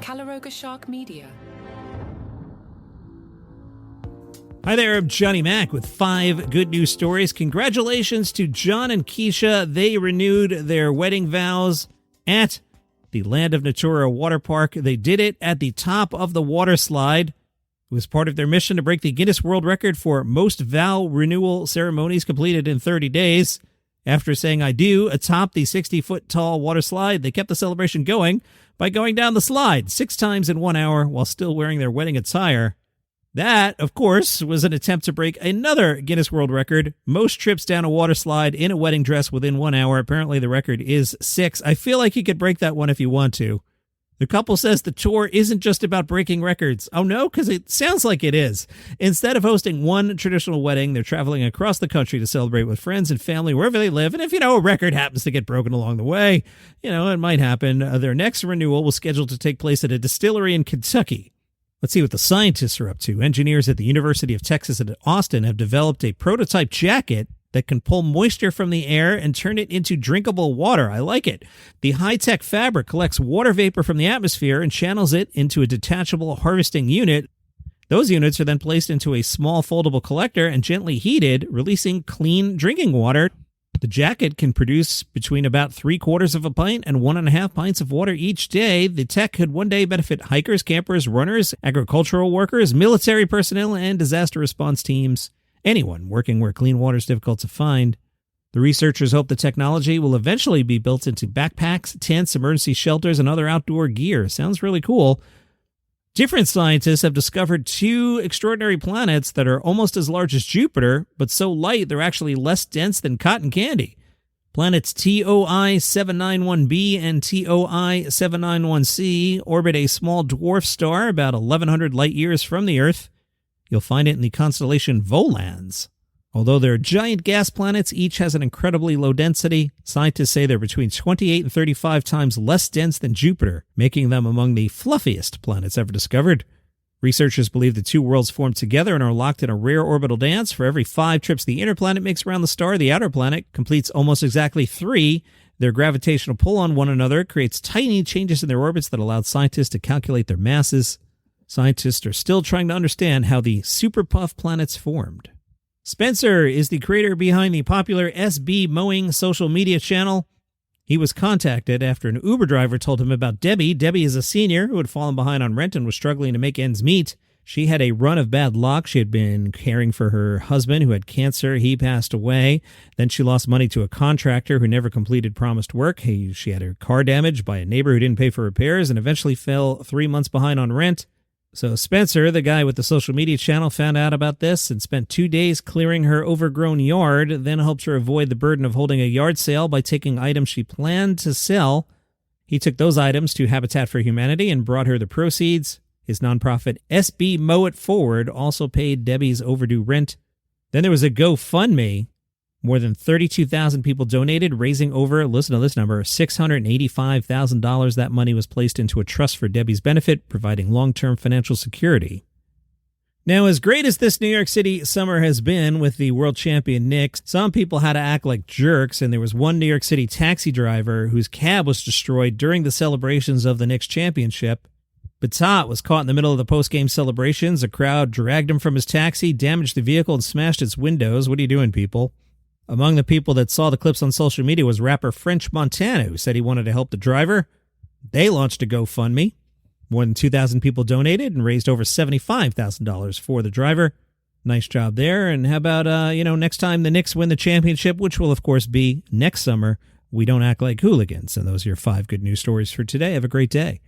Caloroga Shark Media. Hi there, I'm Johnny Mac with 5 good news stories. Congratulations to John and Keisha. They renewed their wedding vows at the Land of Natura water park. They did it at the top of the water slide. It was part of their mission to break the Guinness World Record for most vow renewal ceremonies completed in 30 days. After saying I do atop the 60-foot-tall water slide, they kept the celebration going by going down the slide 6 times in 1 hour while still wearing their wedding attire. That, of course, was an attempt to break another Guinness World Record. Most trips down a water slide in a wedding dress within 1 hour. Apparently the record is 6. I feel like you could break that one if you want to. The couple says the tour isn't just about breaking records. Oh no, because it sounds like it is. Instead of hosting one traditional wedding, they're traveling across the country to celebrate with friends and family wherever they live. And if, a record happens to get broken along the way, it might happen. Their next renewal was scheduled to take place at a distillery in Kentucky. Let's see what the scientists are up to. Engineers at the University of Texas at Austin have developed a prototype jacket that can pull moisture from the air and turn it into drinkable water. I like it. The high-tech fabric collects water vapor from the atmosphere and channels it into a detachable harvesting unit. Those units are then placed into a small foldable collector and gently heated, releasing clean drinking water. The jacket can produce between about 3/4 of a pint and 1.5 pints of water each day. The tech could one day benefit hikers, campers, runners, agricultural workers, military personnel, and disaster response teams. Anyone working where clean water is difficult to find. The researchers hope the technology will eventually be built into backpacks, tents, emergency shelters, and other outdoor gear. Sounds really cool. Different scientists have discovered 2 extraordinary planets that are almost as large as Jupiter, but so light they're actually less dense than cotton candy. Planets TOI 791b and TOI 791c orbit a small dwarf star about 1,100 light-years from the Earth. You'll find it in the constellation Volans. Although they're giant gas planets, each has an incredibly low density. Scientists say they're between 28 and 35 times less dense than Jupiter, making them among the fluffiest planets ever discovered. Researchers believe the 2 worlds formed together and are locked in a rare orbital dance. For every 5 trips the inner planet makes around the star, the outer planet completes almost exactly 3. Their gravitational pull on one another creates tiny changes in their orbits that allowed scientists to calculate their masses. Scientists are still trying to understand how the super puff planets formed. Spencer is the creator behind the popular SB Mowing social media channel. He was contacted after an Uber driver told him about Debbie. Debbie is a senior who had fallen behind on rent and was struggling to make ends meet. She had a run of bad luck. She had been caring for her husband who had cancer. He passed away. Then she lost money to a contractor who never completed promised work. She had her car damaged by a neighbor who didn't pay for repairs and eventually fell 3 months behind on rent. So Spencer, the guy with the social media channel, found out about this and spent 2 days clearing her overgrown yard, then helped her avoid the burden of holding a yard sale by taking items she planned to sell. He took those items to Habitat for Humanity and brought her the proceeds. His nonprofit SB Mow It Forward also paid Debbie's overdue rent. Then there was a GoFundMe. More than 32,000 people donated, raising over, listen to this number, $685,000. That money was placed into a trust for Debbie's benefit, providing long-term financial security. Now, as great as this New York City summer has been with the world champion Knicks, some people had to act like jerks, and there was one New York City taxi driver whose cab was destroyed during the celebrations of the Knicks championship. Batat was caught in the middle of the post-game celebrations. A crowd dragged him from his taxi, damaged the vehicle, and smashed its windows. What are you doing, people? Among the people that saw the clips on social media was rapper French Montana, who said he wanted to help the driver. They launched a GoFundMe. More than 2,000 people donated and raised over $75,000 for the driver. Nice job there. And how about, next time the Knicks win the championship, which will, of course, be next summer, we don't act like hooligans. And those are your 5 good news stories for today. Have a great day.